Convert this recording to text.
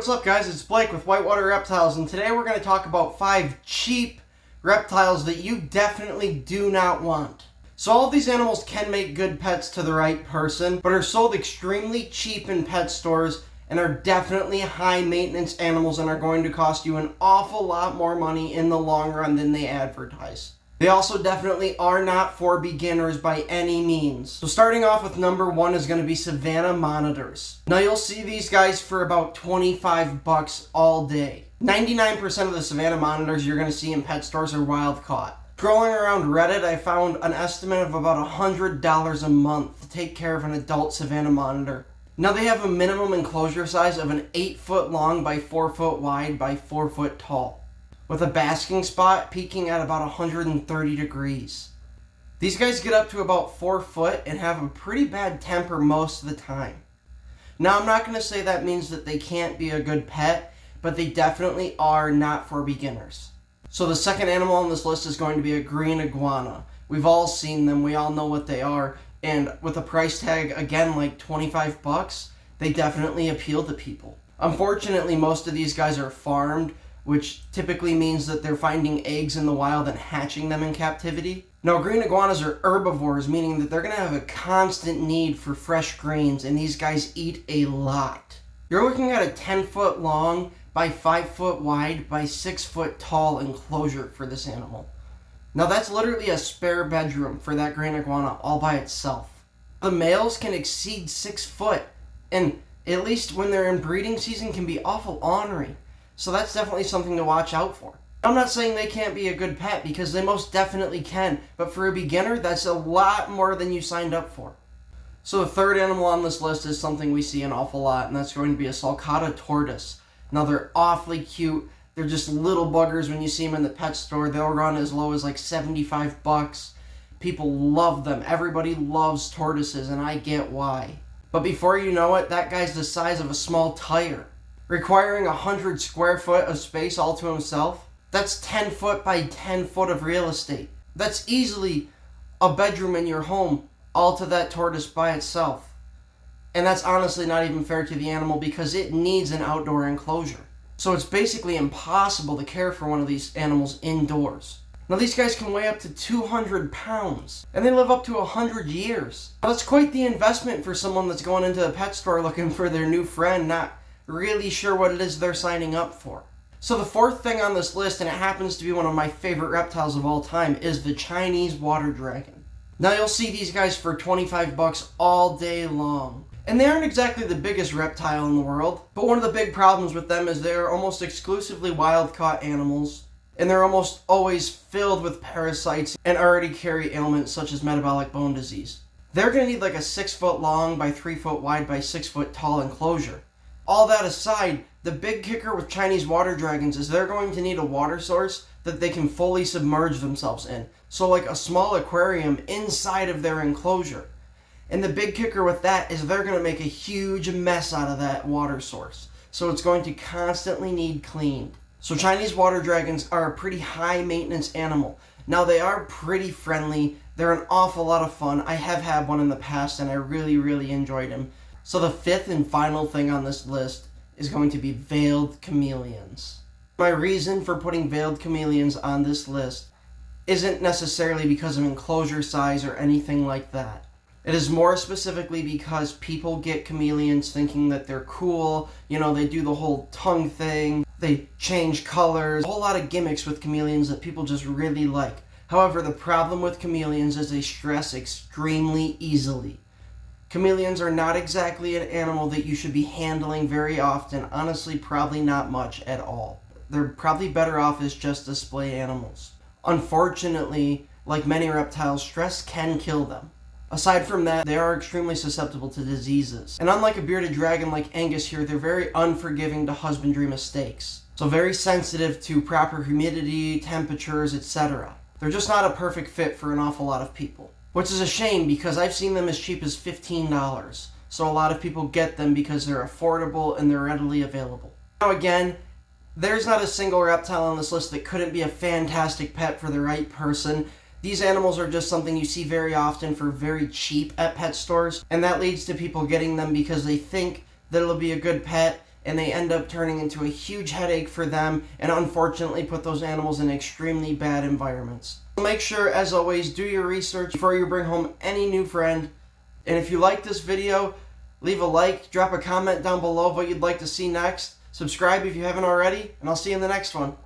what's up guys, it's Blake with Whitewater Reptiles, and today we're going to talk about 5 cheap reptiles that you definitely do not want. So all of these animals can make good pets to the right person, but are sold extremely cheap in pet stores and are definitely high maintenance animals and are going to cost you an awful lot more money in the long run than they advertise. They also definitely are not for beginners by any means. So starting off with number 1 is going to be Savannah Monitors. Now you'll see these guys for about 25 bucks all day. 99% of the Savannah Monitors you're going to see in pet stores are wild caught. Scrolling around Reddit, I found an estimate of about $100 a month to take care of an adult Savannah Monitor. Now they have a minimum enclosure size of an 8 foot long by 4 foot wide by 4 foot tall, with a basking spot peaking at about 130 degrees. These guys get up to about 4 foot and have a pretty bad temper most of the time. Now I'm not going to say that means that they can't be a good pet, but they definitely are not for beginners. So the second animal on this list is going to be a green iguana. We've all seen them, we all know what they are, and with a price tag again like 25 bucks, they definitely appeal to people. Unfortunately, most of these guys are farmed, which typically means that they're finding eggs in the wild and hatching them in captivity. Now, green iguanas are herbivores, meaning that they're going to have a constant need for fresh greens, and these guys eat a lot. You're looking at a 10 foot long by 5 foot wide by 6 foot tall enclosure for this animal. Now that's literally a spare bedroom for that green iguana all by itself. The males can exceed 6 foot, and at least when they're in breeding season can be awful ornery. So that's definitely something to watch out for. I'm not saying they can't be a good pet, because they most definitely can, but for a beginner, that's a lot more than you signed up for. So the third animal on this list is something we see an awful lot, and that's going to be a Salata Tortoise. Now they're awfully cute. They're just little buggers when you see them in the pet store. They'll run as low as like 75 bucks. People love them. Everybody loves tortoises, and I get why. But before you know it, that guy's the size of a small tire, requiring 100 square foot of space all to himself. That's 10 foot by 10 foot of real estate. That's easily a bedroom in your home all to that tortoise by itself. And that's honestly not even fair to the animal, because it needs an outdoor enclosure. So it's basically impossible to care for one of these animals indoors. Now these guys can weigh up to 200 pounds, and they live up to 100 years. Now that's quite the investment for someone that's going into a pet store looking for their new friend, not really sure what it is they're signing up for. So the fourth thing on this list, and it happens to be one of my favorite reptiles of all time, is the Chinese water dragon. Now you'll see these guys for 25 bucks all day long. And they aren't exactly the biggest reptile in the world, but one of the big problems with them is they're almost exclusively wild-caught animals, and they're almost always filled with parasites and already carry ailments such as metabolic bone disease. They're going to need like a 6 foot long by 3 foot wide by 6 foot tall enclosure. All that aside, the big kicker with Chinese water dragons is they're going to need a water source that they can fully submerge themselves in. So like a small aquarium inside of their enclosure. And the big kicker with that is they're going to make a huge mess out of that water source. So it's going to constantly need cleaned. So Chinese water dragons are a pretty high maintenance animal. Now they are pretty friendly. They're an awful lot of fun. I have had one in the past and I really enjoyed him. So the fifth and final thing on this list is going to be veiled chameleons. My reason for putting veiled chameleons on this list isn't necessarily because of enclosure size or anything like that. It is more specifically because people get chameleons thinking that they're cool. You know, they do the whole tongue thing. They change colors. A whole lot of gimmicks with chameleons that people just really like. However, the problem with chameleons is they stress extremely easily. Chameleons are not exactly an animal that you should be handling very often. Honestly, probably not much at all. They're probably better off as just display animals. Unfortunately, like many reptiles, stress can kill them. Aside from that, they are extremely susceptible to diseases. And unlike a bearded dragon like Angus here, they're very unforgiving to husbandry mistakes. So very sensitive to proper humidity, temperatures, etc. They're just not a perfect fit for an awful lot of people. Which is a shame, because I've seen them as cheap as $15. So a lot of people get them because they're affordable and they're readily available. Now again, there's not a single reptile on this list that couldn't be a fantastic pet for the right person. These animals are just something you see very often for very cheap at pet stores, and that leads to people getting them because they think that it'll be a good pet and they end up turning into a huge headache for them and unfortunately put those animals in extremely bad environments. Make sure, as always, do your research before you bring home any new friend. And if you like this video, leave a like, drop a comment down below what you'd like to see next. Subscribe if you haven't already, and I'll see you in the next one.